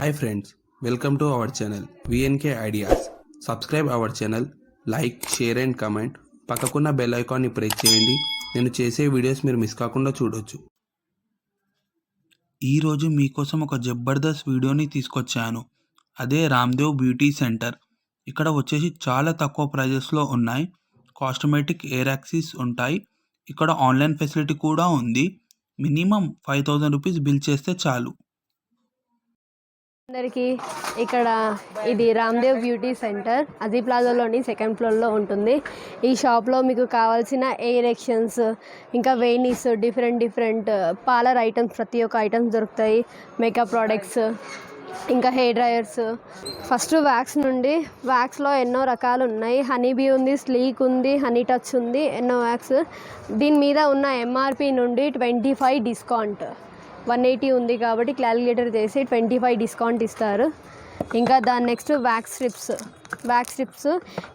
Hi friends, welcome to our channel VNK Ideas. Subscribe our channel, like, share and comment. పక్కకున్న bell ఐకాన్ని press చేయండి. నేను చేసే videos మీరు మిస్ కాకుండా చూడొచ్చు. ఈరోజు మీకోసం ఒక జబర్దస్త్ వీడియోని తీసుకొచ్చాను. అదే రామ్దేవ్ బ్యూటీ సెంటర్. ఇక్కడ వచ్చేసి చాలా తక్కువ ప్రైజెస్లో ఉన్నాయి. కాస్మెటిక్ ఎయిర్ యాక్సెస్ ఉంటాయి. ఇక్కడ ఆన్లైన్ ఫెసిలిటీ కూడా ఉంది. మినిమం 5000 రూపీస్ బిల్ చేస్తే చాలు. అందరికీ ఇక్కడ ఇది రామ్దేవ్ బ్యూటీ సెంటర్ అజీ ప్లాజాలోని సెకండ్ ఫ్లోర్లో ఉంటుంది. ఈ షాప్లో మీకు కావాల్సిన ఎయిర్ ఎక్షన్స్, ఇంకా వెయినీస్, డిఫరెంట్ పార్లర్ ఐటమ్స్, ప్రతి ఒక్క ఐటమ్స్ దొరుకుతాయి. మేకప్ ప్రోడక్ట్స్, ఇంకా హెయిర్ డ్రైయర్స్. ఫస్ట్ వ్యాక్స్ నుండి, వ్యాక్స్లో ఎన్నో రకాలు ఉన్నాయి. హనీబీ ఉంది, స్లీక్ ఉంది, హనీ టచ్ ఉంది, ఎన్నో వ్యాక్స్. దీని మీద ఉన్న ఎంఆర్పి నుండి 25 డిస్కౌంట్. 180 ఉంది కాబట్టి క్యాలిక్యులేటర్ చేసి 25 డిస్కౌంట్ ఇస్తారు. ఇంకా దాని నెక్స్ట్ వ్యాక్స్ స్ట్రిప్స్.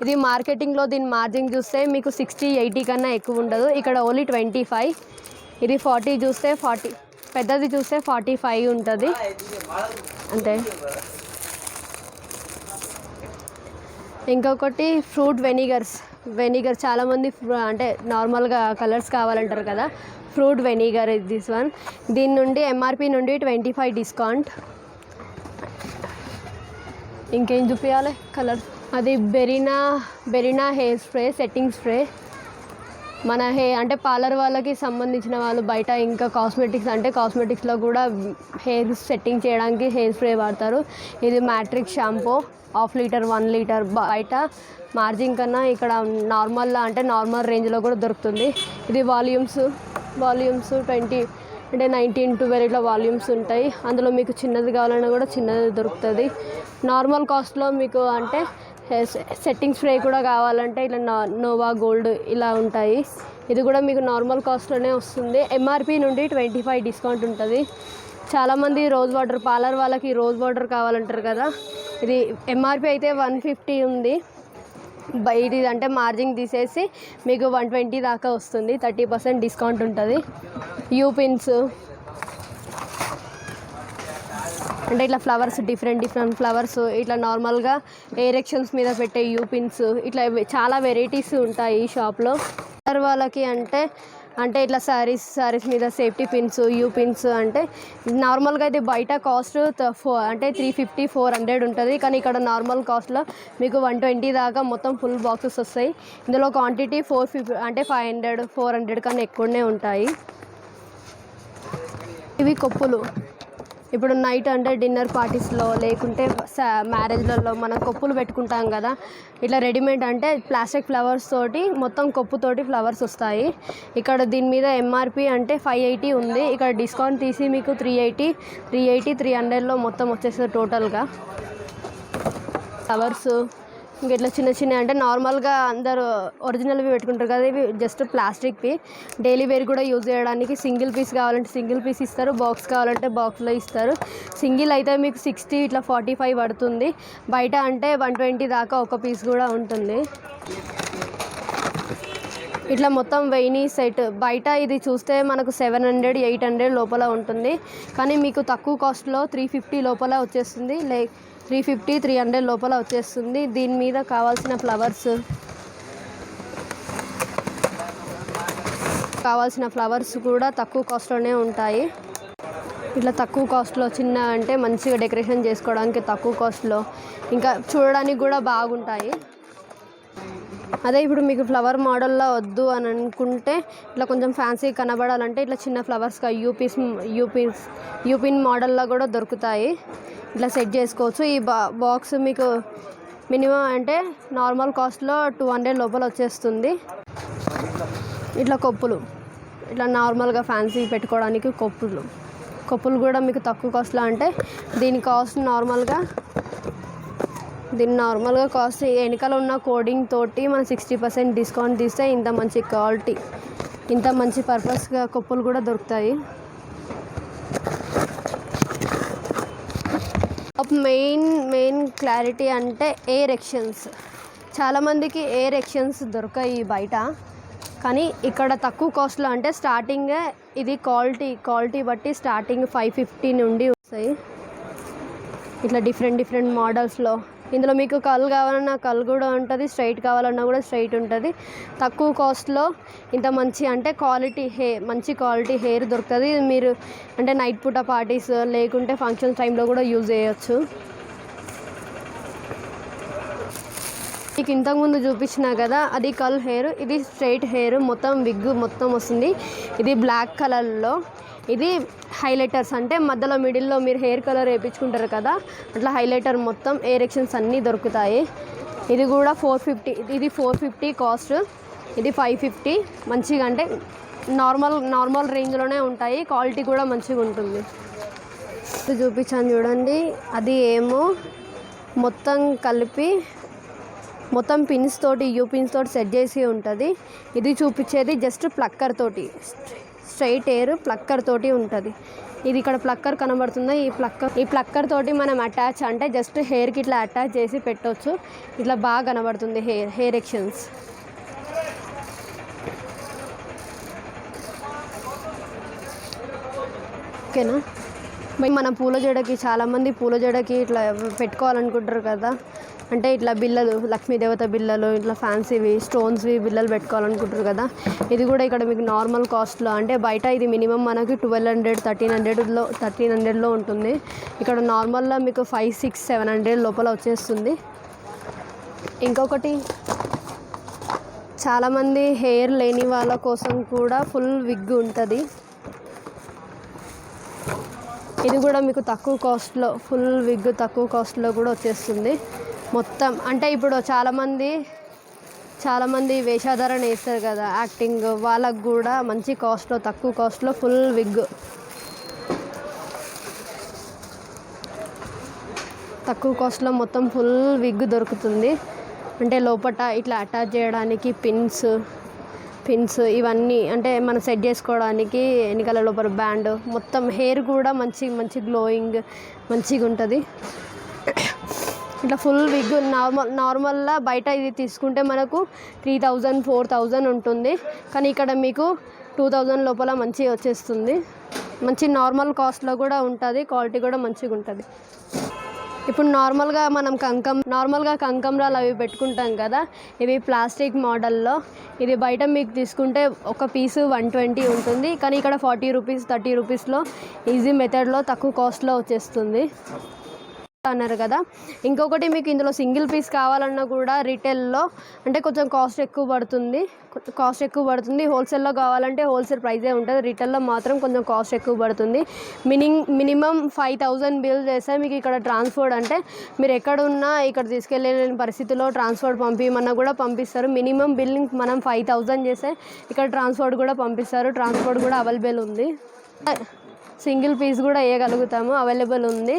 ఇది మార్కెటింగ్లో దీని మార్జిన్ చూస్తే మీకు 60-80 కన్నా ఎక్కువ ఉండదు. ఇక్కడ ఓన్లీ 25. ఇది 40 చూస్తే 40, పెద్దది చూస్తే 45 ఉంటుంది అంతే. ఇంకొకటి ఫ్రూట్ వెనిగర్ చాలామంది అంటే నార్మల్గా కలర్స్ కావాలంటారు కదా, ఫ్రూట్ వెనిగర్ దిస్ వన్. దీని నుండి ఎంఆర్పి నుండి 25 డిస్కౌంట్. ఇంకేం చూపించాలి కలర్, అది బెరీనా హెయిర్ స్ప్రే, సెట్టింగ్ స్ప్రే. మన అంటే పార్లర్ వాళ్ళకి సంబంధించిన వాళ్ళు బయట ఇంకా కాస్మెటిక్స్లో కూడా హెయిర్ సెట్టింగ్ చేయడానికి హెయిర్ స్ప్రే వాడతారు. ఇది మ్యాట్రిక్స్ షాంపూ 1/2 లీటర్ 1 లీటర్. బయట మార్జిన్ కన్నా ఇక్కడ నార్మల్ రేంజ్లో కూడా దొరుకుతుంది. ఇది వాల్యూమ్స్ 20 అంటే 19-12 ఇట్లా వాల్యూమ్స్ ఉంటాయి. అందులో మీకు చిన్నది కావాలన్నా కూడా చిన్నది దొరుకుతుంది. నార్మల్ కాస్ట్లో మీకు అంటే సెట్టింగ్ స్ప్రే కూడా కావాలంటే ఇట్లా నోవా గోల్డ్ ఇలా ఉంటాయి. ఇది కూడా మీకు నార్మల్ కాస్ట్లోనే వస్తుంది. ఎంఆర్పి నుండి 25 డిస్కౌంట్ ఉంటుంది. చాలామంది రోజ్ వాటర్, పార్లర్ వాళ్ళకి రోజ్ వాటర్ కావాలంటారు కదా, ఇది ఎంఆర్పి అయితే 150 ఉంది. ఇది అంటే మార్జిన్ తీసేసి మీకు 120 దాకా వస్తుంది. 30% డిస్కౌంట్ ఉంటుంది. యూపిన్స్ అంటే ఇట్లా ఫ్లవర్స్, డిఫరెంట్ ఫ్లవర్స్, ఇట్లా నార్మల్గా ఎయిరెక్షన్స్ మీద పెట్టే యూపిన్స్, ఇట్లా చాలా వెరైటీస్ ఉంటాయి ఈ షాప్లో. వాళ్ళకి అంటే ఇట్లా శారీస్ మీద సేఫ్టీ పిన్స్, యూ పిన్స్. అంటే నార్మల్గా అయితే బయట కాస్ట్ అంటే 350-400 ఉంటుంది. కానీ ఇక్కడ నార్మల్ కాస్ట్లో మీకు 120 దాకా మొత్తం ఫుల్ బాక్సెస్ వస్తాయి. ఇందులో క్వాంటిటీ 450 అంటే 500-400 కన్నా ఎక్కువనే ఉంటాయి. ఇవి కొప్పులు. ఇప్పుడు నైట్ అంటే డిన్నర్ పార్టీస్లో లేకుంటే మ్యారేజ్లలో మనం కొప్పులు పెట్టుకుంటాం కదా, ఇట్లా రెడీమేడ్ అంటే ప్లాస్టిక్ ఫ్లవర్స్ తోటి మొత్తం కొప్పుతోటి ఫ్లవర్స్ వస్తాయి. ఇక్కడ దీని మీద ఎంఆర్పి అంటే 580 ఉంది. ఇక్కడ డిస్కౌంట్ తీసి మీకు 380-300లో మొత్తం వచ్చేస్తుంది టోటల్గా. ఫ్లవర్స్ ఇంకా ఇట్లా చిన్న అంటే నార్మల్గా అందరూ ఒరిజినల్వి పెట్టుకుంటారు కదా, ఇవి జస్ట్ ప్లాస్టిక్వి. డైలీ వేర్ కూడా యూజ్ చేయడానికి సింగిల్ పీస్ కావాలంటే సింగిల్ పీస్ ఇస్తారు, బాక్స్ కావాలంటే బాక్స్లో ఇస్తారు. సింగిల్ అయితే మీకు 60 ఇట్లా 45 పడుతుంది. బయట అంటే 120 దాకా ఒక పీస్ కూడా ఉంటుంది. ఇట్లా మొత్తం వెయినీ సెట్ బయట ఇది చూస్తే మనకు 700-800 లోపల ఉంటుంది. కానీ మీకు తక్కువ కాస్ట్లో 350 లోపల వచ్చేస్తుంది. 350-300 లోపల వచ్చేస్తుంది. దీని మీద కావాల్సిన ఫ్లవర్స్ కూడా తక్కువ కాస్ట్లోనే ఉంటాయి. ఇట్లా తక్కువ కాస్ట్లో చిన్న అంటే మంచిగా డెకరేషన్ చేసుకోవడానికి తక్కువ కాస్ట్లో, ఇంకా చూడడానికి కూడా బాగుంటాయి. అదే ఇప్పుడు మీకు ఫ్లవర్ మోడల్లో వద్దు అని అనుకుంటే, ఇట్లా కొంచెం ఫ్యాన్సీ కనబడాలంటే ఇట్లా చిన్న ఫ్లవర్స్గా యూపిన్ మోడల్లో కూడా దొరుకుతాయి. ఇట్లా సెట్ చేసుకోవచ్చు. ఈ బాక్స్ మీకు మినిమం అంటే నార్మల్ కాస్ట్లో 200 లోపల వచ్చేస్తుంది. ఇట్లా కొప్పులు, ఇట్లా నార్మల్గా ఫ్యాన్సీ పెట్టుకోవడానికి కొప్పులు కూడా మీకు తక్కువ కాస్ట్లో అంటే దీని కాస్ట్ నార్మల్గా కాస్ట్ వెనకాల ఉన్న కోడింగ్ తోటి మనం 60% డిస్కౌంట్ తీస్తే ఇంత మంచి క్వాలిటీ, ఇంత మంచి పర్పస్గా కొప్పులు కూడా దొరుకుతాయి. మెయిన్ క్లారిటీ అంటే ఎయిర్ ఎక్షన్స్. చాలామందికి ఎయిర్ ఎక్షన్స్ దొరకాయి బయట, కానీ ఇక్కడ తక్కువ కాస్ట్లో అంటే స్టార్టింగ్ ఇది క్వాలిటీ బట్టి స్టార్టింగ్ 550 నుండి వస్తాయి. ఇట్లా డిఫరెంట్ మోడల్స్లో. ఇందులో మీకు కల్ కావాలన్నా కల్ కూడా ఉంటుంది, స్ట్రైట్ కావాలన్నా కూడా స్ట్రైట్ ఉంటుంది. తక్కువ కాస్ట్లో ఇంత మంచి అంటే మంచి క్వాలిటీ హెయిర్ దొరుకుతుంది. మీరు అంటే నైట్ పూట పార్టీస్ లేకుంటే ఫంక్షన్స్ టైంలో కూడా యూజ్ చేయొచ్చు. మీకు ఇంతకుముందు చూపించినా కదా, అది కల్ హెయిర్, ఇది స్ట్రైట్ హెయిర్, మొత్తం విగ్ మొత్తం వస్తుంది. ఇది బ్లాక్ కలర్లో. ఇది హైలైటర్స్ అంటే మధ్యలో మిడిల్లో మీరు హెయిర్ కలర్ వేయించుకుంటారు కదా, అట్లా హైలైటర్ మొత్తం ఎరెక్షన్స్ అన్నీ దొరుకుతాయి. ఇది కూడా 450. ఇది 450 కాస్ట్, ఇది 550. మంచిగా అంటే నార్మల్ రేంజ్లోనే ఉంటాయి. క్వాలిటీ కూడా మంచిగా ఉంటుంది. ఇది చూపించాను చూడండి, అది ఏమో మొత్తం కలిపి మొత్తం పిన్స్ తోటి పిన్స్ తోటి సెట్ చేసి ఉంటుంది. ఇది చూపించేది జస్ట్ ప్లక్కర్ తోటి, స్ట్రైట్ హెయిర్ ప్లక్కర్ తోటి ఉంటుంది. ఇది ఇక్కడ ప్లక్కర్ కనబడుతుందా, ఈ ప్లక్కర్ తోటి మనం అటాచ్ అంటే జస్ట్ హెయిర్కి ఇట్లా అటాచ్ చేసి పెట్టవచ్చు. ఇట్లా బాగా కనబడుతుంది హెయిర్ ఎక్షన్స్. ఓకేనా. మన పూల జడకి చాలామంది పూల జడకి ఇట్లా పెట్టుకోవాలనుకుంటారు కదా, అంటే ఇట్లా బిళ్ళలు, లక్ష్మీదేవత బిళ్ళలు, ఇట్లా ఫ్యాన్సీవి స్టోన్స్వి బిళ్ళలు పెట్టుకోవాలనుకుంటారు కదా. ఇది కూడా ఇక్కడ మీకు నార్మల్ కాస్ట్లో, అంటే బయట ఇది మినిమం మనకి 1200 1300లో ఉంటుంది. ఇక్కడ నార్మల్గా మీకు 500 600 700 లోపల వచ్చేస్తుంది. ఇంకొకటి, చాలామంది హెయిర్ లేని వాళ్ళ కోసం కూడా ఫుల్ విగ్ ఉంటుంది. ఇది కూడా మీకు తక్కువ కాస్ట్లో, ఫుల్ విగ్ తక్కువ కాస్ట్లో కూడా వచ్చేస్తుంది మొత్తం. అంటే ఇప్పుడు చాలామంది వేషాధారణ వేస్తారు కదా, యాక్టింగ్, వాళ్ళకు కూడా మంచి కాస్ట్లో, తక్కువ కాస్ట్లో ఫుల్ విగ్, తక్కువ కాస్ట్లో మొత్తం ఫుల్ విగ్ దొరుకుతుంది. అంటే లోపట ఇట్లా అటాచ్ చేయడానికి పిన్స్ ఇవన్నీ, అంటే మనం సెట్ చేసుకోవడానికి వెనకాల లోపల బ్యాండ్, మొత్తం హెయిర్ కూడా మంచి గ్లోయింగ్ మంచిగా ఉంటుంది. ఇట్లా ఫుల్ విగ్ నార్మల్గా బయట ఇది తీసుకుంటే మనకు 3000 4000 ఉంటుంది. కానీ ఇక్కడ మీకు 2000 లోపల మంచిగా వచ్చేస్తుంది. మంచి నార్మల్ కాస్ట్లో కూడా ఉంటుంది, క్వాలిటీ కూడా మంచిగా ఉంటుంది. ఇప్పుడు నార్మల్గా మనం కంకంరాలు అవి పెట్టుకుంటాం కదా, ఇవి ప్లాస్టిక్ మోడల్లో. ఇది బయట మీకు తీసుకుంటే ఒక పీసు 120 ఉంటుంది, కానీ ఇక్కడ 40 రూపీస్ 30 రూపీస్లో ఈజీ మెథడ్లో తక్కువ కాస్ట్లో వచ్చేస్తుంది అన్నారు కదా. ఇంకొకటి, మీకు ఇందులో సింగిల్ పీస్ కావాలన్నా కూడా రీటైల్లో అంటే కొంచెం కాస్ట్ ఎక్కువ పడుతుంది. హోల్సేల్లో కావాలంటే హోల్సేల్ ప్రైజే ఉంటుంది, రీటైల్లో మాత్రం కొంచెం కాస్ట్ ఎక్కువ పడుతుంది. మినిమం 5000 బిల్ చేస్తే మీకు ఇక్కడ ట్రాన్స్పోర్ట్, అంటే మీరు ఎక్కడున్నా ఇక్కడ తీసుకెళ్ళలేని పరిస్థితిలో ట్రాన్స్పోర్ట్ పంపించమన్నా కూడా పంపిస్తారు. మినిమం బిల్లింగ్ మనం 5000 చేస్తే ఇక్కడ ట్రాన్స్పోర్ట్ కూడా పంపిస్తారు. ట్రాన్స్పోర్ట్ కూడా అవైలబుల్ ఉంది. సింగిల్ పీస్ కూడా వేయగలుగుతాము, అవైలబుల్ ఉంది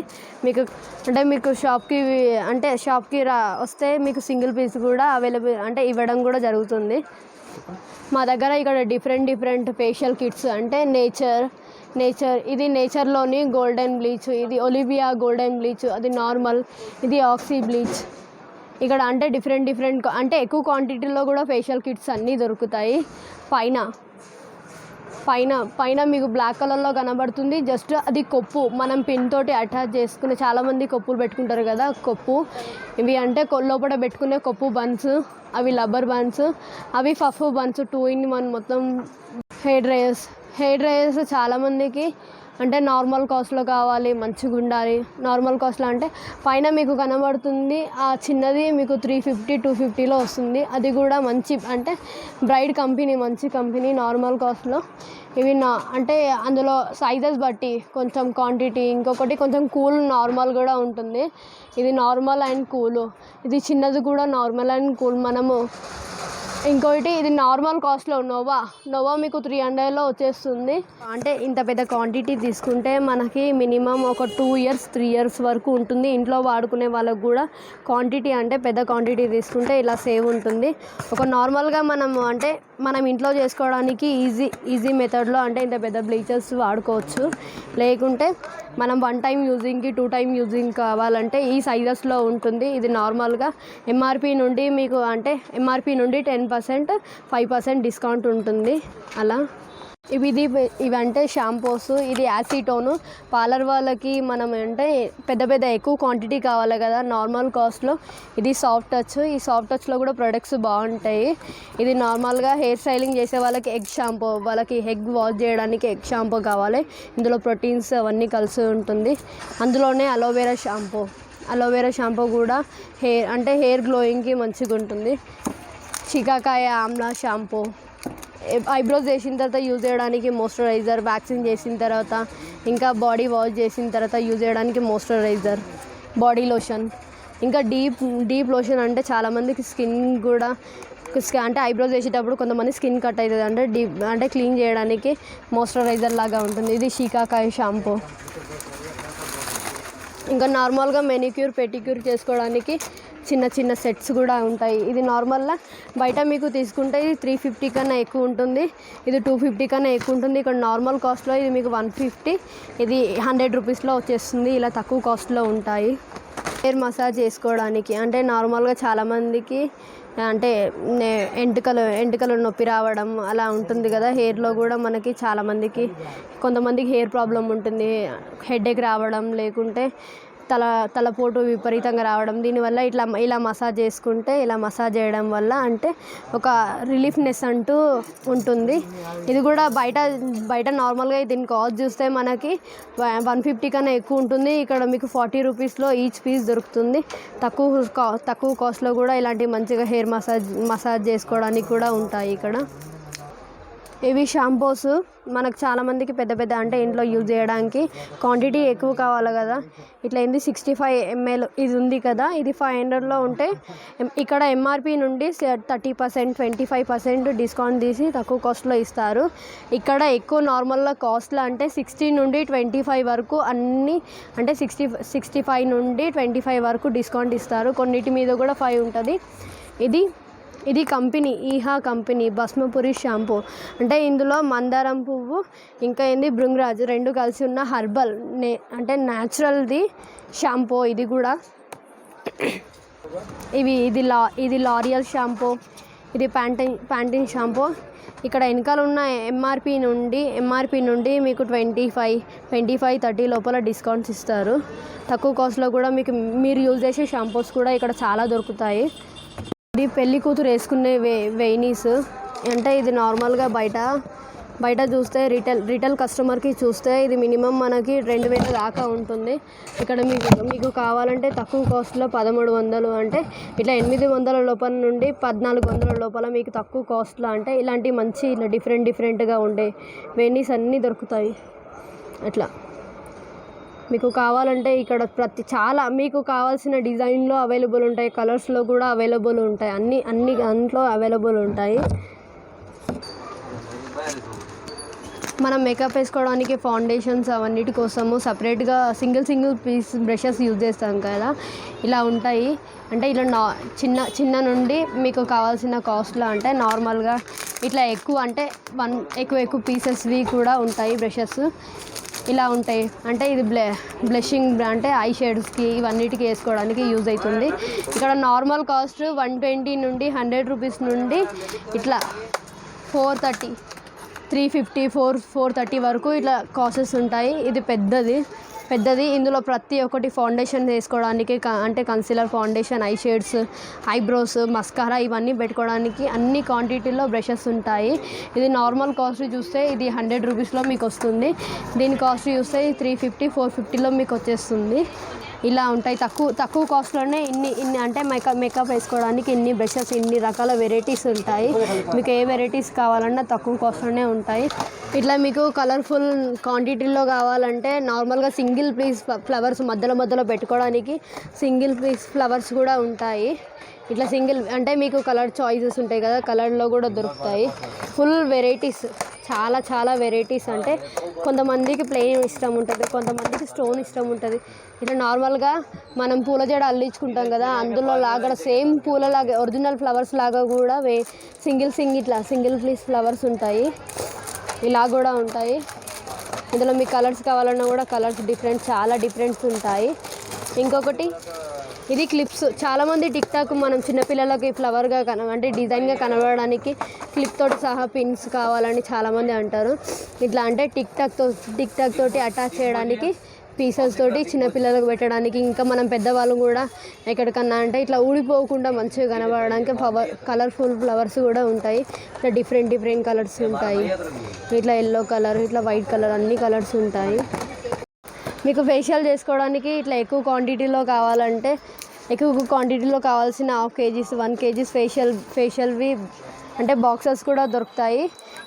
మీకు. అంటే మీకు షాప్కి వస్తే మీకు సింగిల్ పీస్ కూడా అవైలబుల్ అంటే ఇవ్వడం కూడా జరుగుతుంది. మా దగ్గర ఇక్కడ డిఫరెంట్ ఫేషియల్ కిట్స్, అంటే నేచర్ ఇది నేచర్లోని గోల్డెన్ బ్లీచ్, ఇది ఒలివియా గోల్డెన్ బ్లీచ్, అది నార్మల్, ఇది ఆక్సీ బ్లీచ్. ఇక్కడ అంటే డిఫరెంట్ అంటే ఎక్కువ క్వాంటిటీలో కూడా ఫేషియల్ కిట్స్ అన్నీ దొరుకుతాయి. పైన మీకు బ్లాక్ కలర్లో కనబడుతుంది, జస్ట్ అది కొప్పు, మనం పిన్ తోటి అటాచ్ చేసుకునే, చాలామంది కొప్పులు పెట్టుకుంటారు కదా, కొప్పు. ఇవి అంటే లోపల పెట్టుకునే కొప్పు బన్స్, అవి రబ్బర్ బన్స్, అవి పఫ్ బన్స్, 2 in 1 మొత్తం. హెయిర్ డ్రైయర్స్ చాలామందికి అంటే నార్మల్ కాస్ట్లో కావాలి, మంచిగా ఉండాలి. నార్మల్ కాస్ట్లో అంటే పైన మీకు కనబడుతుంది ఆ చిన్నది మీకు 350 250లో వస్తుంది. అది కూడా అంటే బ్రైడ్ కంపెనీ, మంచి కంపెనీ, నార్మల్ కాస్ట్లో. ఇవి అంటే అందులో సైజెస్ బట్టి కొంచెం క్వాంటిటీ. ఇంకొకటి కొంచెం కూల్ నార్మల్ కూడా ఉంటుంది. ఇది నార్మల్ అండ్ కూల్, ఇది చిన్నది కూడా నార్మల్ అండ్ కూల్. ఇంకోటి ఇది నార్మల్ కాస్ట్లో నోవా మీకు 300లో వచ్చేస్తుంది. అంటే ఇంత పెద్ద క్వాంటిటీ తీసుకుంటే మనకి మినిమం ఒక 2 years 3 years వరకు ఉంటుంది. ఇంట్లో వాడుకునే వాళ్ళకు కూడా క్వాంటిటీ, అంటే పెద్ద క్వాంటిటీ తీసుకుంటే ఇలా సేవ్ ఉంటుంది. ఒక నార్మల్గా మనం ఇంట్లో చేసుకోవడానికి ఈజీ మెథడ్లో అంటే ఇంత పెద్ద బ్లీచర్స్ వాడుకోవచ్చు. లేకుంటే మనం 1 time యూజింగ్కి 2 time యూజింగ్ కావాలంటే ఈ సైజెస్లో ఉంటుంది. ఇది నార్మల్గా ఎంఆర్పి నుండి మీకు 10% 5% డిస్కౌంట్ ఉంటుంది అలా. ఇవంటే షాంపూస్. ఇది యాసిటోను. పార్లర్ వాళ్ళకి మనం అంటే పెద్ద ఎక్కువ క్వాంటిటీ కావాలి కదా నార్మల్ కాస్ట్లో. ఇది సాఫ్ట్ టచ్. ఈ సాఫ్ట్ టచ్లో కూడా ప్రొడక్ట్స్ బాగుంటాయి. ఇది నార్మల్గా హెయిర్ స్టైలింగ్ చేసే వాళ్ళకి ఎగ్ షాంపూ, వాళ్ళకి ఎగ్ వాష్ చేయడానికి ఎగ్ షాంపూ కావాలి. ఇందులో ప్రోటీన్స్ అవన్నీ కలిసి ఉంటుంది. అందులోనే అలోవెరా షాంపూ కూడా హెయిర్ గ్లోయింగ్కి మంచిగా ఉంటుంది. షికాకాయ ఆమ్లా షాంపూ. ఐబ్రోస్ చేసిన తర్వాత యూజ్ చేయడానికి మాయిశ్చరైజర్, వ్యాక్సింగ్ చేసిన తర్వాత ఇంకా బాడీ వాష్ చేసిన తర్వాత యూజ్ చేయడానికి మాయిశ్చరైజర్, బాడీ లోషన్. ఇంకా డీప్ లోషన్ అంటే చాలామందికి స్కిన్ కూడా అంటే ఐబ్రోస్ చేసేటప్పుడు కొంతమంది స్కిన్ కట్ అవుతుంది, అంటే క్లీన్ చేయడానికి మాయిశ్చరైజర్ లాగా ఉంటుంది. ఇది షికాకాయ షాంపూ. ఇంకా నార్మల్గా మెనిక్యూర్ పెటిక్యూర్ చేసుకోవడానికి చిన్న సెట్స్ కూడా ఉంటాయి. ఇది నార్మల్గా బయట మీకు తీసుకుంటే ఇది 350 కన్నా ఎక్కువ ఉంటుంది, ఇది 250 కన్నా ఎక్కువ ఉంటుంది. ఇక్కడ నార్మల్ కాస్ట్లో ఇది మీకు 150, ఇది 100 రూపీస్లో వచ్చేస్తుంది. ఇలా తక్కువ కాస్ట్లో ఉంటాయి. హెయిర్ మసాజ్ చేసుకోవడానికి అంటే నార్మల్గా చాలామందికి అంటే ఎంటుకలు నొప్పి రావడం అలా ఉంటుంది కదా. హెయిర్లో కూడా మనకి చాలామందికి కొంతమందికి హెయిర్ ప్రాబ్లం ఉంటుంది, హెడేక్ రావడం, లేకుంటే తలపోటు విపరీతంగా రావడం. దీనివల్ల ఇలా మసాజ్ చేసుకుంటే, ఇలా మసాజ్ చేయడం వల్ల అంటే ఒక రిలీఫ్నెస్ అంటూ ఉంటుంది. ఇది కూడా బయట నార్మల్గా దీని కాస్ట్ చూస్తే మనకి 150 కన్నా ఎక్కువ ఉంటుంది. ఇక్కడ మీకు 40 రూపీస్లో ఈచ్ పీస్ దొరుకుతుంది. తక్కువ కాస్ట్లో కూడా ఇలాంటి మంచిగా హెయిర్ మసాజ్ చేసుకోవడానికి కూడా ఉంటాయి ఇక్కడ. ఇవి షాంపూస్. మనకు చాలామందికి పెద్ద అంటే ఇంట్లో యూజ్ చేయడానికి క్వాంటిటీ ఎక్కువ కావాలి కదా. ఇట్లా 65 ml ఇది ఉంది కదా, ఇది 500లో ఉంటే ఇక్కడ ఎంఆర్పి నుండి 30%, 25% డిస్కౌంట్ తీసి తక్కువ కాస్ట్లో ఇస్తారు. ఇక్కడ ఎక్కువ నార్మల్గా కాస్ట్లో అంటే 60 నుండి 25 వరకు అన్నీ అంటే 65 నుండి 25 వరకు డిస్కౌంట్ ఇస్తారు. కొన్నిటి మీద కూడా 5 ఉంటుంది. ఇది కంపెనీ ఈహా కంపెనీ భస్మపురి షాంపూ. అంటే ఇందులో మందారం పువ్వు ఇంకా భృంగరాజ్ 2 కలిసి ఉన్న హర్బల్ అంటే న్యాచురల్ది షాంపూ. ఇది కూడా ఇది లారియల్ షాంపూ, ఇది ప్యాంటీన్ షాంపూ. ఇక్కడ వెనకాల ఉన్న ఎంఆర్పి నుండి మీకు 25, 30 లోపల డిస్కౌంట్స్ ఇస్తారు. తక్కువ కాస్ట్లో కూడా మీరు యూజ్ చేసే షాంపూస్ కూడా ఇక్కడ చాలా దొరుకుతాయి. ఇది పెళ్లి కూతురు వేసుకునే వెయినీస్. అంటే ఇది నార్మల్గా బయట చూస్తే రిటైల్ కస్టమర్కి చూస్తే ఇది మినిమం మనకి 2000 దాకా ఉంటుంది. ఇక్కడ మీకు కావాలంటే తక్కువ కాస్ట్లో 1300 అంటే ఇట్లా 800 లోపల నుండి 1400 లోపల మీకు తక్కువ కాస్ట్లో అంటే ఇలాంటి మంచి ఇట్లా డిఫరెంట్గా ఉండే వెయినీస్ అన్నీ దొరుకుతాయి. అట్లా మీకు కావాలంటే ఇక్కడ చాలా మీకు కావాల్సిన డిజైన్లో అవైలబుల్ ఉంటాయి, కలర్స్లో కూడా అవైలబుల్ ఉంటాయి, అన్ని దాంట్లో అవైలబుల్ ఉంటాయి. మనం మేకప్ వేసుకోవడానికి ఫౌండేషన్స్ అవన్నిటి కోసము సపరేట్గా సింగిల్ పీస్ బ్రషెస్ యూజ్ చేస్తాం కదా, ఇలా ఉంటాయి. అంటే ఇలా చిన్న నుండి మీకు కావాల్సిన కాస్ట్లో అంటే నార్మల్గా ఇట్లా ఎక్కువ అంటే ఎక్కువ పీసెస్వి కూడా ఉంటాయి బ్రషెస్. ఇలా ఉంటాయి. అంటే ఇది బ్లషింగ్ అంటే ఐ షేడ్స్కి ఇవన్నిటికి వేసుకోవడానికి యూజ్ అవుతుంది. ఇక్కడ నార్మల్ కాస్ట్ 120 నుండి 100 రూపీస్ నుండి ఇట్లా 430, 350, 430 వరకు ఇట్లా కాస్టెస్ ఉంటాయి. ఇది పెద్దది. ఇందులో ప్రతి ఒక్కటి ఫౌండేషన్ వేసుకోవడానికి అంటే concealer, foundation, I shades, eyebrows, mascara ఇవన్నీ పెట్టుకోవడానికి అన్ని క్వాంటిటీలో బ్రషెస్ ఉంటాయి. ఇది నార్మల్ కాస్ట్ చూస్తే ఇది 100 రూపీస్లో మీకు వస్తుంది. దీని కాస్ట్ చూస్తే 350, 450లో మీకు వచ్చేస్తుంది. ఇలా ఉంటాయి. తక్కువ కాస్ట్లోనే ఇన్ని అంటే మేకప్ వేసుకోవడానికి ఇన్ని బ్రషెస్, ఇన్ని రకాల వెరైటీస్ ఉంటాయి. మీకు ఏ వెరైటీస్ కావాలన్నా తక్కువ కాస్ట్లోనే ఉంటాయి. ఇట్లా మీకు కలర్ఫుల్ క్వాంటిటీలో కావాలంటే నార్మల్గా సింగిల్ పీస్ ఫ్లవర్స్ మధ్యలో పెట్టుకోవడానికి సింగిల్ పీస్ ఫ్లవర్స్ కూడా ఉంటాయి. ఇట్లా సింగిల్ అంటే మీకు కలర్ చాయిసెస్ ఉంటాయి కదా, కలర్లో కూడా దొరుకుతాయి. ఫుల్ వెరైటీస్, చాలా వెరైటీస్. అంటే కొంతమందికి ప్లెయిన్ ఇష్టం ఉంటుంది, కొంతమందికి స్టోన్ ఇష్టం ఉంటుంది. ఇట్లా నార్మల్గా మనం పూల జడ అల్లించుకుంటాం కదా, అందులో లాగా సేమ్ పూలలాగా ఒరిజినల్ ఫ్లవర్స్ లాగా కూడా సింగిల్ పీస్ ఫ్లవర్స్ ఉంటాయి. ఇలా కూడా ఉంటాయి. ఇందులో మీకు కలర్స్ కావాలన్నా కూడా కలర్స్ చాలా డిఫరెంట్స్ ఉంటాయి. ఇంకొకటి ఇది క్లిప్స్. చాలామంది టిక్ టాక్ మనం చిన్నపిల్లలకి ఫ్లవర్గా అంటే డిజైన్గా కనబడడానికి క్లిప్ తోటి సహా పిన్స్ కావాలని చాలామంది అంటారు. ఇట్లా అంటే టిక్ టాక్ తోటి అటాచ్ చేయడానికి పీసెస్ తోటి చిన్నపిల్లలకు పెట్టడానికి, ఇంకా మనం పెద్దవాళ్ళు కూడా ఎక్కడికన్నా అంటే ఇట్లా ఊడిపోకుండా మంచిగా కనబడడానికి కలర్ఫుల్ ఫ్లవర్స్ కూడా ఉంటాయి. ఇట్లా డిఫరెంట్ కలర్స్ ఉంటాయి. ఇట్లా ఎల్లో కలర్, ఇట్లా వైట్ కలర్, అన్ని కలర్స్ ఉంటాయి. మీకు ఫేషియల్ చేసుకోవడానికి ఇట్లా ఎక్కువ క్వాంటిటీలో కావాల్సిన 1/2 kg 1 kg ఫేషియల్వి అంటే బాక్సెస్ కూడా దొరుకుతాయి.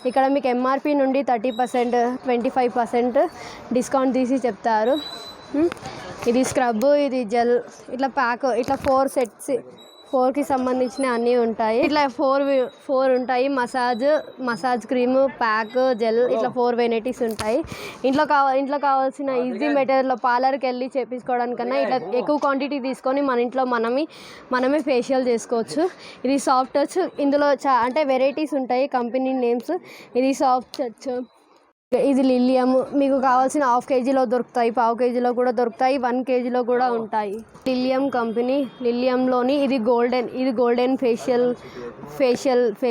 ఇక్కడ మీకు ఎంఆర్పి నుండి 30%, 25% డిస్కౌంట్ తీసి చెప్తారు. ఇది స్క్రబ్, ఇది జెల్, ఇట్లా ప్యాక్, ఇట్లా 4 సెట్స్, 4కి సంబంధించిన అన్నీ ఉంటాయి. ఇట్లా 4 ఉంటాయి. మసాజ్ క్రీమ్, ప్యాక్, జెల్, ఇట్లా 4 వెరైటీస్ ఉంటాయి. ఇంట్లో కావాల్సిన ఈజీ మెటీరియల్లో పార్లర్కి వెళ్ళి చేపించుకోవడానికన్నా ఇట్లా ఎక్కువ క్వాంటిటీ తీసుకొని మన ఇంట్లో మనమే ఫేషియల్ చేసుకోవచ్చు. ఇది సాఫ్ట్ టచ్. ఇందులో అంటే వెరైటీస్ ఉంటాయి, కంపెనీ నేమ్స్. ఇది సాఫ్ట్ టచ్, ఇది లిలియం. మీకు కావాల్సిన 1/2 kgలో దొరుకుతాయి, 1/4 kgలో కూడా దొరుకుతాయి, 1 kgలో కూడా ఉంటాయి. Lilium company. లిలియంలోని ఇది గోల్డెన్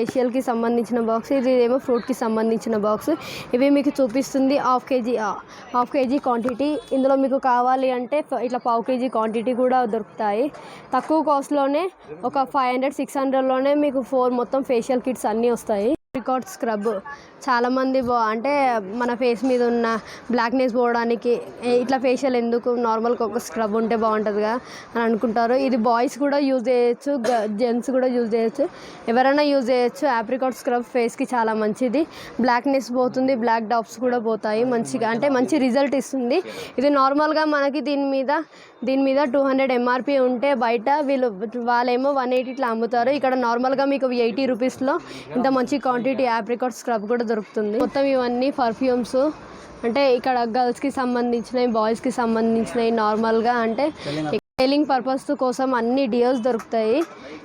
ఫేషియల్కి సంబంధించిన బాక్స్. ఇది ఏమో ఫ్రూట్కి సంబంధించిన బాక్స్. ఇవి మీకు చూపిస్తుంది 1/2 kg క్వాంటిటీ. ఇందులో మీకు కావాలి అంటే ఇట్లా 1/4 kg క్వాంటిటీ కూడా దొరుకుతాయి. తక్కువ కాస్ట్లోనే ఒక 500-600లోనే మీకు 4 మొత్తం ఫేషియల్ కిట్స్ అన్నీ వస్తాయి. ఏప్రికాట్ స్క్రబ్. చాలామంది అంటే మన ఫేస్ మీద ఉన్న బ్లాక్నెస్ పోవడానికి ఇట్లా ఫేషియల్ ఎందుకు, నార్మల్గా ఒక స్క్రబ్ ఉంటే బాగుంటుందిగా అని అనుకుంటారు. ఇది బాయ్స్ కూడా యూజ్ చేయొచ్చు, జెంట్స్ కూడా యూజ్ చేయొచ్చు, ఎవరైనా యూజ్ చేయొచ్చు. ఏప్రికాట్ స్క్రబ్ ఫేస్కి చాలా మంచిది. బ్లాక్నెస్ పోతుంది, బ్లాక్ డాట్స్ కూడా పోతాయి మంచిగా, అంటే మంచి రిజల్ట్ ఇస్తుంది. ఇది నార్మల్గా మనకి దీని మీద 200 ఎంఆర్పి ఉంటే బయట వాళ్ళేమో 180 ఇట్లా అమ్ముతారు. ఇక్కడ నార్మల్గా మీకు 80 రూపీస్లో ఇంత మంచి క్వాంటిటీ ఏప్రికాట్ స్క్రబ్ కూడా దొరుకుతుంది. మొత్తం ఇవన్నీ పర్ఫ్యూమ్స్, అంటే ఇక్కడ గర్ల్స్కి సంబంధించినవి, బాయ్స్కి సంబంధించినవి, నార్మల్గా అంటే సేలింగ్ పర్పస్ కోసం అన్ని డియోస్ దొరుకుతాయి.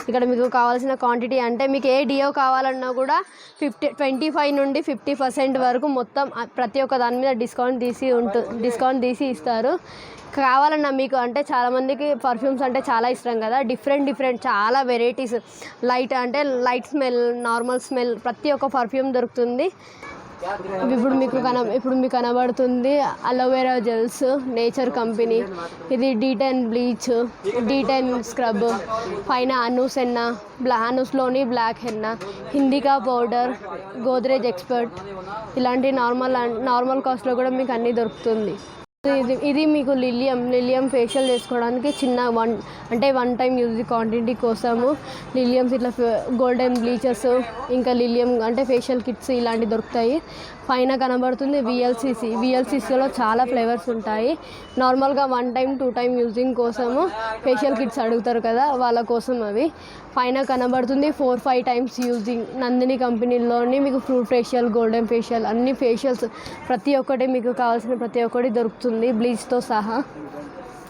ఇక్కడ మీకు కావాల్సిన క్వాంటిటీ అంటే మీకు ఏ డియో కావాలన్నా కూడా 25 నుండి 50% వరకు మొత్తం ప్రతి ఒక్క దాని మీద డిస్కౌంట్ తీసి ఇస్తారు. కావాలన్నా మీకు అంటే చాలామందికి పర్ఫ్యూమ్స్ అంటే చాలా ఇష్టం కదా, డిఫరెంట్ చాలా varieties, light smell, normal smell, ప్రతి ఒక్క పర్ఫ్యూమ్ దొరుకుతుంది. ఇప్పుడు మీకు కనబడుతుంది అలోవెరా జెల్స్, నేచర్ కంపెనీ. ఇది D10 బ్లీచ్, D10 స్క్రబ్, పైన అనూస్ హెన్న, అనూస్లోని బ్లాక్ హెన్న, హిందికా పౌడర్, గోద్రేజ్ ఎక్స్పర్ట్, ఇలాంటి నార్మల్ కాస్ట్లో కూడా మీకు అన్నీ దొరుకుతుంది. ఇది మీకు లిలియం ఫేషియల్ చేసుకోవడానికి చిన్న వన్ టైం యూజ్ క్వాంటిటీ కోసము లిలియమ్స్ ఇట్లా గోల్డెన్ బ్లీచెస్, ఇంకా లిలియం అంటే ఫేషియల్ కిట్స్ ఇలాంటివి దొరుకుతాయి. పైన కనబడుతుంది విఎల్సిసిలో చాలా ఫ్లేవర్స్ ఉంటాయి. నార్మల్గా 1 టైం 2 టైం యూజింగ్ కోసము ఫేషియల్ కిట్స్ అడుగుతారు కదా, వాళ్ళ కోసం అవి. పైన కనబడుతుంది 4-5 టైమ్స్ యూజింగ్ నందిని కంపెనీలోని మీకు ఫ్రూట్ ఫేషియల్, గోల్డెన్ ఫేషియల్, అన్ని ఫేషియల్స్ ప్రతి ఒక్కటి మీకు కావాల్సిన ప్రతి ఒక్కటి దొరుకుతుంది బ్లీచ్తో సహా.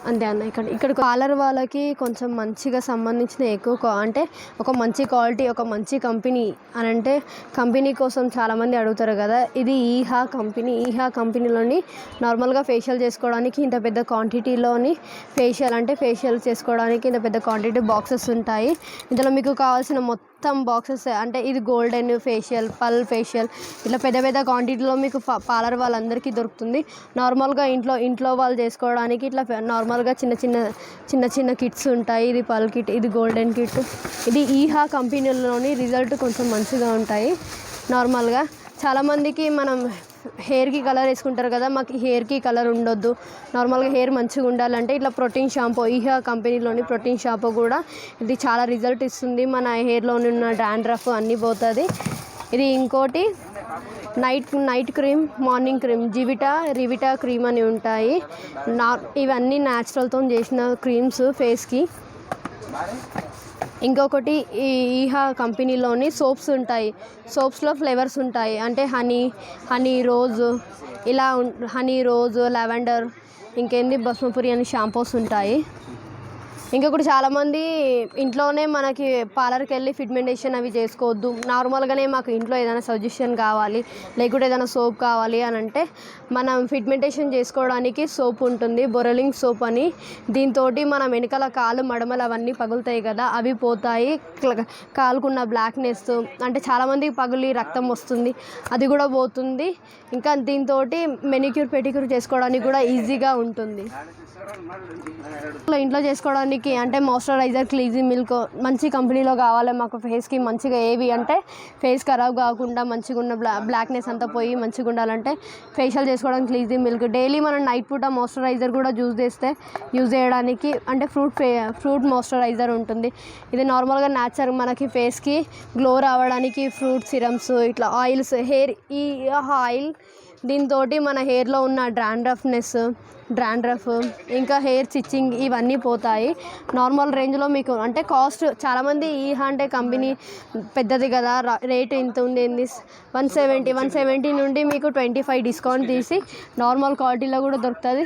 అంతే అన్న. ఇక్కడ పార్లర్ వాళ్ళకి కొంచెం మంచిగా సంబంధించిన ఎక్కువ అంటే ఒక మంచి క్వాలిటీ, ఒక మంచి కంపెనీ అని అంటే కంపెనీ కోసం చాలామంది అడుగుతారు కదా. ఇది ఈహా కంపెనీలోని నార్మల్గా ఫేషియల్ చేసుకోవడానికి ఇంత పెద్ద క్వాంటిటీలోని ఫేషియల్ చేసుకోవడానికి ఇంత పెద్ద క్వాంటిటీ బాక్సెస్ ఉంటాయి. ఇందులో మీకు కావాల్సిన మొత్తం బాక్సెస్ అంటే ఇది గోల్డెన్ ఫేషియల్, పల్ ఫేషియల్, ఇట్లా పెద్ద క్వాంటిటీలో మీకు పార్లర్ వాళ్ళందరికీ దొరుకుతుంది. నార్మల్గా ఇంట్లో వాళ్ళు చేసుకోవడానికి ఇట్లా నార్మల్గా చిన్న కిట్స్ ఉంటాయి. ఇది పల్ కిట్, ఇది గోల్డెన్ కిట్. ఇది ఈహా కంపెనీలోని రిజల్ట్ కొంచెం మంచిగా ఉంటాయి. నార్మల్గా చాలామందికి మనం హెయిర్కి కలర్ వేసుకుంటారు కదా, మాకు హెయిర్కి కలర్ ఉండొద్దు, నార్మల్గా హెయిర్ మంచిగా ఉండాలంటే ఇట్లా ప్రోటీన్ షాంపూ, ఈహా కంపెనీలోని ప్రోటీన్ షాంపూ కూడా ఇది చాలా రిజల్ట్ ఇస్తుంది. మన హెయిర్లో ఉన్న డాండ్రఫ్ అన్నీ పోతుంది. ఇది ఇంకోటి night cream, morning cream, Revita cream అని ఉంటాయి. ఇవన్నీ న్యాచురల్తో చేసిన క్రీమ్స్ ఫేస్కి. ఇంకొకటి ఈహా కంపెనీలోని సోప్స్ ఉంటాయి. సోప్స్లో ఫ్లేవర్స్ ఉంటాయి, అంటే హనీ రోజ్, లెవెండర్, ఇంకేంది బస్మపురి అని షాంపూస్ ఉంటాయి. ఇంకొకటి చాలామంది ఇంట్లోనే మనకి పార్లర్కి వెళ్ళి పిగ్మెంటేషన్ అవి చేసుకోవద్దు, నార్మల్గానే మాకు ఇంట్లో ఏదైనా సజెషన్ కావాలి లేకుంటే ఏదైనా సోప్ కావాలి అని అంటే మనం పిగ్మెంటేషన్ చేసుకోవడానికి సోప్ ఉంటుంది, బొరలింగ్ సోప్ అని. దీంతో మనం వెనకాల కాలు మడమలు అవన్నీ పగులుతాయి కదా, అవి పోతాయి. కాలుకున్న బ్లాక్నెస్ అంటే చాలామందికి పగులి రక్తం వస్తుంది, అది కూడా పోతుంది. ఇంకా దీంతో మెనిక్యూర్ పెడిక్యూర్ చేసుకోవడానికి కూడా ఈజీగా ఉంటుంది. ఇంట్లో చేసుకోవడానికి అంటే మాయిశ్చరైజర్, క్లీజింగ్ మిల్క్ మంచి కంపెనీలో కావాలి మాకు. ఫేస్కి మంచిగా ఏవి అంటే ఫేస్ ఖరాబ్ కాకుండా మంచిగా ఉన్న బ్లాక్నెస్ అంతా పోయి మంచిగా ఉండాలంటే ఫేషియల్ చేసుకోవడానికి క్లీజింగ్ మిల్క్. డైలీ మనం నైట్ పూట మాయిశ్చరైజర్ కూడా యూజ్ చేయడానికి అంటే ఫ్రూట్ మాయిశ్చరైజర్ ఉంటుంది. ఇది నార్మల్గా న్యాచురల్ మనకి ఫేస్కి గ్లో రావడానికి ఫ్రూట్ సిరమ్స్, ఇట్లా ఆయిల్స్, హెయిర్ ఈ ఆయిల్ దీంతో మన హెయిర్లో ఉన్న డ్రాండ్రఫ్ ఇంకా హెయిర్ చిచ్చింగ్ ఇవన్నీ పోతాయి. నార్మల్ రేంజ్లో మీకు అంటే కాస్ట్ చాలామంది అంటే కంపెనీ పెద్దది కదా, రేట్ ఇంత ఉంది, 170 నుండి మీకు 25 డిస్కౌంట్ తీసి నార్మల్ క్వాలిటీలో కూడా దొరుకుతుంది.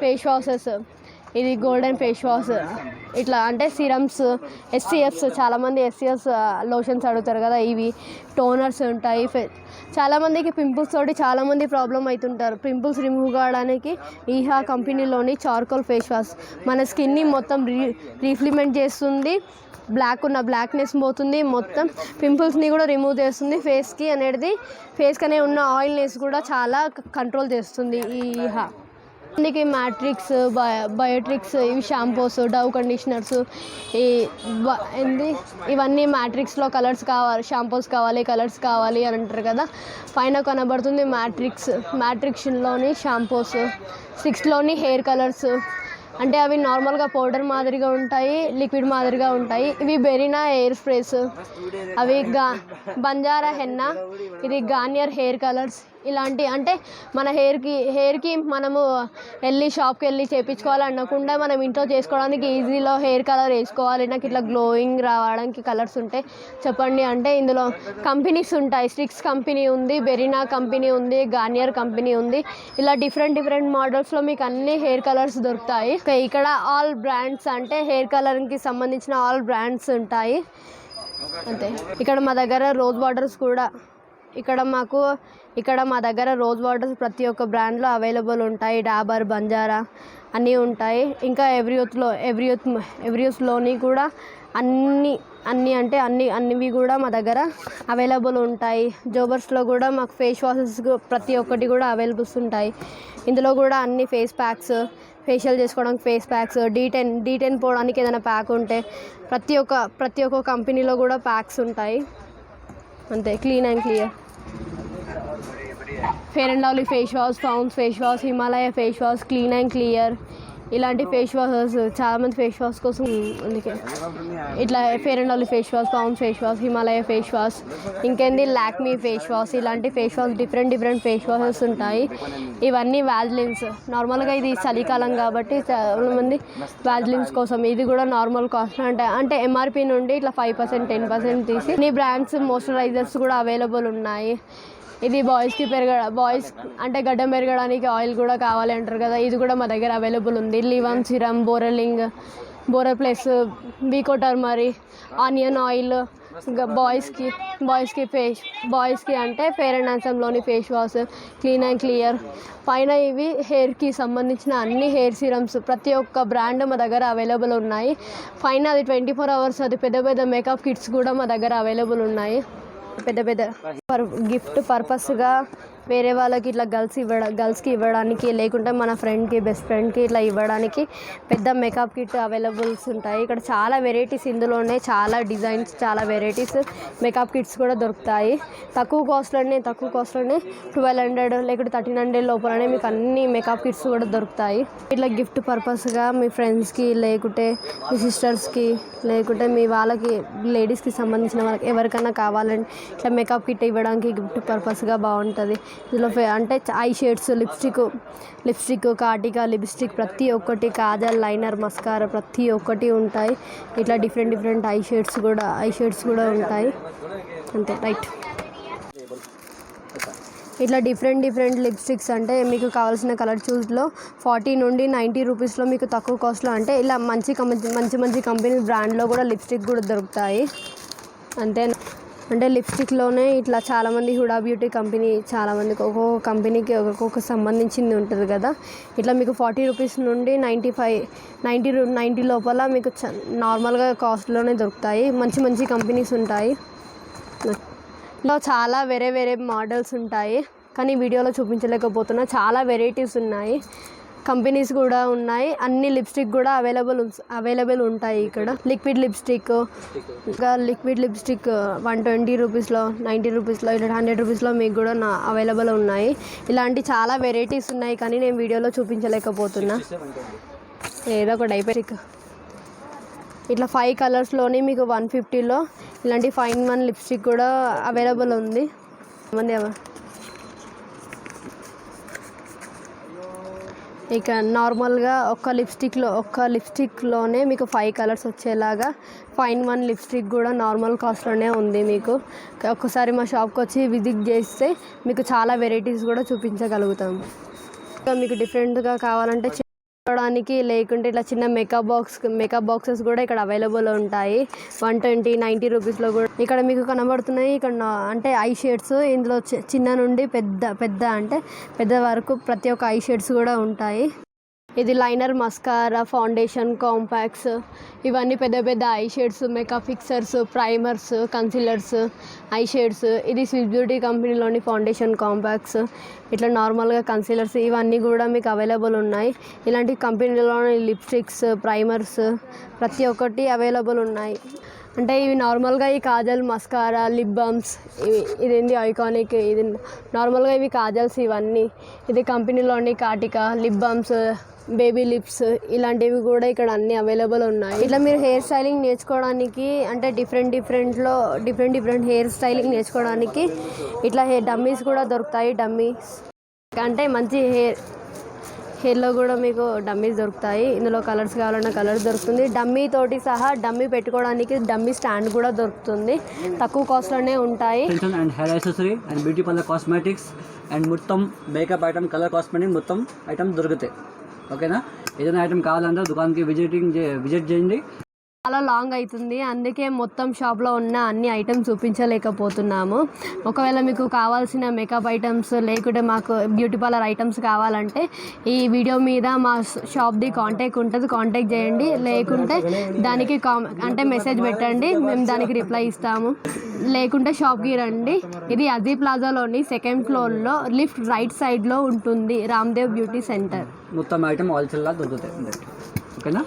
ఫేస్ వాషెస్, ఇది గోల్డెన్ ఫేస్ వాష్, ఇట్లా అంటే సిరమ్స్, SCFs చాలామంది SCFs లోషన్స్ అడుగుతారు కదా, ఇవి టోనర్స్ ఉంటాయి. చాలామందికి పింపుల్స్ తోటి చాలామంది ప్రాబ్లం అవుతుంటారు. పింపుల్స్ రిమూవ్ కావడానికి ఈహా కంపెనీలోని చార్కోల్ ఫేస్ వాష్ మన స్కిన్ని మొత్తం రీఫ్లిమెంట్ చేస్తుంది, బ్లాక్నెస్ పోతుంది, మొత్తం పింపుల్స్ని కూడా రిమూవ్ చేస్తుంది. ఫేస్కి అనే ఉన్న ఆయిల్నెస్ కూడా చాలా కంట్రోల్ చేస్తుంది ఈ ఈహా. అందుకే మ్యాట్రిక్స్, బయోట్రిక్స్, ఇవి షాంపూస్, డవ్ కండిషనర్స్, ఇవన్నీ మ్యాట్రిక్స్లో షాంపూస్ కావాలి, కలర్స్ కావాలి అని అంటారు కదా. పైన కనబడుతుంది మ్యాట్రిక్స్లోని షాంపూస్, 6లోని హెయిర్ కలర్స్. అంటే అవి నార్మల్గా పౌడర్ మాదిరిగా ఉంటాయి, లిక్విడ్ మాదిరిగా ఉంటాయి. ఇవి బెరీనా హెయిర్ స్ప్రేస్, అవి బంజారా హెన్నా, ఇది గార్నియర్ హెయిర్ కలర్స్. ఇలాంటి అంటే మన హెయిర్కి మనము షాప్కి వెళ్ళి చేయించుకోవాలనకుండా మనం ఇంట్లో చేసుకోవడానికి ఈజీలో హెయిర్ కలర్ వేసుకోవాలి, నాకు ఇట్లా గ్లోయింగ్ రావడానికి కలర్స్ ఉంటాయి చెప్పండి అంటే ఇందులో కంపెనీస్ ఉంటాయి. స్ట్రిక్స్ కంపెనీ ఉంది, బెరీనా కంపెనీ ఉంది, గార్నియర్ కంపెనీ ఉంది. ఇలా డిఫరెంట్ మోడల్స్లో మీకు అన్ని హెయిర్ కలర్స్ దొరుకుతాయి. ఇక్కడ ఆల్ బ్రాండ్స్ అంటే హెయిర్ కలర్కి సంబంధించిన ఆల్ బ్రాండ్స్ ఉంటాయి అంతే. ఇక్కడ మా దగ్గర రోజ్ వాటర్స్ కూడా మా దగ్గర రోజ్ వాటర్స్ ప్రతి ఒక్క బ్రాండ్లో అవైలబుల్ ఉంటాయి. డాబర్, బంజారా అన్నీ ఉంటాయి. ఇంకా ఎవ్రీయూస్లోని కూడా అన్నివి కూడా మా దగ్గర అవైలబుల్ ఉంటాయి. జోబర్స్లో కూడా మాకు ఫేస్ వాషెస్ ప్రతి ఒక్కటి కూడా అవైలబుల్స్ ఉంటాయి. ఇందులో కూడా అన్ని ఫేస్ ప్యాక్స్, ఫేషియల్ చేసుకోవడానికి ఫేస్ ప్యాక్స్, D10 పోవడానికి ఏదైనా ప్యాక్ ఉంటే ప్రతి ఒక్క కంపెనీలో కూడా ప్యాక్స్ ఉంటాయి అంతే. Clean and clear, fair and lovely face wash, pounds face wash, Himalaya face wash, clean and clear, ఇలాంటి ఫేస్ వాషెస్ చాలామంది ఫేస్ వాష్ కోసం అందుకే ఇట్లా fair and lovely face wash, pounds face wash, Himalaya face wash, ఇంకేంది Lakme face wash, ఇలాంటి face wash different face washes ఉంటాయి. ఇవన్నీ వాజ్లిన్స్, నార్మల్గా ఇది చలికాలం కాబట్టి చాలామంది వాజ్లిన్స్ కోసం. ఇది కూడా నార్మల్ కాస్ట్ అంటే MRP నుండి ఇట్లా 5%, 10% తీసి ఈ బ్రాండ్స్ మాయిశ్చరైజర్స్ కూడా అవైలబుల్ ఉన్నాయి. ఇది బాయ్స్ అంటే గడ్డం పెరగడానికి ఆయిల్ కూడా కావాలి అంటారు కదా, ఇది కూడా మా దగ్గర అవైలబుల్ ఉంది. లివమ్ సిరమ్, బోరల్ plus, Vicco turmeric, onion oil. ఇంకా బాయ్స్కి అంటే ఫెయిర్ అండ్ హ్యాండ్సమ్లోని face wash, clean and clear. పైన ఇవి హెయిర్కి సంబంధించిన అన్ని హెయిర్ సిరమ్స్ ప్రతి ఒక్క బ్రాండ్ మా దగ్గర అవైలబుల్ ఉన్నాయి. పైన అది 24 hours అది పెద్ద మేకప్ కిట్స్ కూడా మా దగ్గర అవైలబుల్ ఉన్నాయి. పెద్ద గిఫ్ట్ పర్పస్గా వేరే వాళ్ళకి ఇట్లా గర్ల్స్కి ఇవ్వడానికి, లేకుంటే మన ఫ్రెండ్కి, బెస్ట్ ఫ్రెండ్కి ఇట్లా ఇవ్వడానికి పెద్ద మేకప్ కిట్ అవైలబుల్స్ ఉంటాయి. ఇక్కడ చాలా వెరైటీస్, ఇందులోనే చాలా డిజైన్స్, చాలా వెరైటీస్ మేకప్ కిట్స్ కూడా దొరుకుతాయి. తక్కువ కాస్ట్లోనే 1200 లేకుంటే 1300 లోపలనే మీకు అన్ని మేకప్ కిట్స్ కూడా దొరుకుతాయి. ఇట్లా గిఫ్ట్ పర్పస్గా మీ ఫ్రెండ్స్కి, లేకుంటే మీ సిస్టర్స్కి, లేకుంటే మీ వాళ్ళకి, లేడీస్కి సంబంధించిన వాళ్ళకి ఎవరికైనా కావాలంటే ఇట్లా మేకప్ కిట్ ఇవ్వడానికి గిఫ్ట్ పర్పస్గా బాగుంటుంది. ఇందులో అంటే ఐ షేడ్స్, లిప్స్టిక్, కాటికా, లిప్స్టిక్ ప్రతి ఒక్కటి, కాజల్, లైనర్, మస్కారా ప్రతి ఒక్కటి ఉంటాయి. ఇట్లా డిఫరెంట్ ఐ షేడ్స్ కూడా ఉంటాయి అంతే. రైట్, ఇట్లా డిఫరెంట్ లిప్స్టిక్స్ అంటే మీకు కావాల్సిన కలర్ చూస్లో 40 నుండి 90 రూపీస్లో మీకు తక్కువ కాస్ట్లో అంటే ఇలా మంచి కంపెనీ బ్రాండ్లో కూడా లిప్స్టిక్ కూడా దొరుకుతాయి. అంతే అంటే లిప్స్టిక్లోనే ఇట్లా చాలామంది హుడా బ్యూటీ కంపెనీ చాలామందికి ఒక్కొక్క కంపెనీకి ఒక్కొక్క సంబంధించింది ఉంటుంది కదా. ఇట్లా మీకు 40 రూపీస్ నుండి 90 లోపల మీకు నార్మల్గా కాస్ట్లోనే దొరుకుతాయి. మంచి కంపెనీస్ ఉంటాయి. ఇలా చాలా వేరే మోడల్స్ ఉంటాయి కానీ వీడియోలో చూపించలేకపోతున్నా. చాలా వెరైటీస్ ఉన్నాయి, కంపెనీస్ కూడా ఉన్నాయి. అన్ని లిప్స్టిక్ కూడా అవైలబుల్ ఉంటాయి ఇక్కడ. లిక్విడ్ లిప్స్టిక్ 120 రూపీస్లో, 90 రూపీస్లో, ఇలా 100 రూపీస్లో మీకు కూడా అవైలబుల్ ఉన్నాయి. ఇలాంటి చాలా వెరైటీస్ ఉన్నాయి కానీ నేను వీడియోలో చూపించలేకపోతున్నా. ఏదో ఒకటి అయిపోయి ఇట్లా 5 కలర్స్లోని మీకు 150లో ఇలాంటి ఫైన్ వన్ లిప్స్టిక్ కూడా అవైలబుల్ ఉంది. ఇక నార్మల్గా ఒక్క లిప్స్టిక్లోనే మీకు 5 కలర్స్ వచ్చేలాగా ఫైన్ వన్ లిప్స్టిక్ కూడా నార్మల్ కాస్ట్లోనే ఉంది. మీకు ఒక్కసారి మా షాప్కి వచ్చి విజిట్ చేస్తే మీకు చాలా వెరైటీస్ కూడా చూపించగలుగుతాము. ఇంకా మీకు డిఫరెంట్గా కావాలంటే చూడడానికి లేకుంటే ఇట్లా చిన్న మేకప్ బాక్సెస్ కూడా ఇక్కడ అవైలబుల్ ఉంటాయి. 120, 90 రూపీస్లో కూడా ఇక్కడ మీకు కనబడుతున్నాయి. ఇక్కడ అంటే ఐ షేడ్స్ ఇందులో చిన్న నుండి పెద్ద వరకు ప్రతి ఒక్క ఐ షేడ్స్ కూడా ఉంటాయి. ఇది లైనర్, మస్కారా, ఫౌండేషన్, కాంపాక్ట్స్ ఇవన్నీ పెద్ద I shades, makeup fixers, primers, concealers, I shades. ఇది స్విస్ బ్యూటీ కంపెనీలోని ఫౌండేషన్, కాంపాక్ట్స్, ఇట్లా నార్మల్గా కన్సీలర్స్ ఇవన్నీ కూడా మీకు అవైలబుల్ ఉన్నాయి. ఇలాంటి కంపెనీలోని లిప్స్టిక్స్, ప్రైమర్స్ ప్రతి ఒక్కటి అవైలబుల్ ఉన్నాయి. అంటే ఇవి నార్మల్గా ఈ కాజల్, మస్కారా, లిప్ బామ్స్ ఇదేంది ఐకానిక్, ఇది నార్మల్గా ఇవి కాజల్స్ ఇవన్నీ. ఇది కంపెనీలోని కాటికా, లిప్ బామ్స్, బేబీ లిప్స్ ఇలాంటివి కూడా ఇక్కడ అన్నీ అవైలబుల్ ఉన్నాయి. ఇట్లా మీరు హెయిర్ స్టైలింగ్ నేర్చుకోవడానికి అంటే డిఫరెంట్ హెయిర్ స్టైలింగ్ నేర్చుకోవడానికి ఇట్లా డమ్మీస్ కూడా దొరుకుతాయి. డమ్మీస్ అంటే మంచి హెయిర్లో కూడా మీకు డమ్మీస్ దొరుకుతాయి. ఇందులో కలర్స్ కావాలన్నా కలర్స్ దొరుకుతుంది. డమ్మీ తోటి సహా డమ్మీ పెట్టుకోవడానికి డమ్మీ స్టాండ్ కూడా దొరుకుతుంది. తక్కువ కాస్ట్లోనే ఉంటాయి. And hair accessory and beauty parlour cosmetics and మొత్తం మేకప్ ఐటమ్, కలర్ కాస్మెటిక్ మొత్తం ఐటమ్ దొరుకుతాయి. ఓకేనా? ఏదైనా ఐటమ్ కావాలంటే దుకాణానికి విజిట్ చేయండి. చాలా లాంగ్ అవుతుంది, అందుకే మొత్తం షాప్లో ఉన్న అన్ని ఐటమ్స్ చూపించలేకపోతున్నాము. ఒకవేళ మీకు కావాల్సిన మేకప్ ఐటమ్స్ లేకుంటే మాకు బ్యూటీ పార్లర్ ఐటమ్స్ కావాలంటే ఈ వీడియో మీద మా షాప్ది కాంటాక్ట్ ఉంటుంది, కాంటాక్ట్ చేయండి. లేకుంటే దానికి అంటే మెసేజ్ పెట్టండి, మేము దానికి రిప్లై ఇస్తాము. లేకుంటే షాప్కి రండి. ఇది అజీ ప్లాజాలోని 2nd ఫ్లోర్లో లిఫ్ట్ రైట్ సైడ్లో ఉంటుంది రామ్దేవ్ బ్యూటీ సెంటర్. మొత్తం ఐటమ్ హోల్సేల్లా దొరుకుతాయి. ఓకేనా?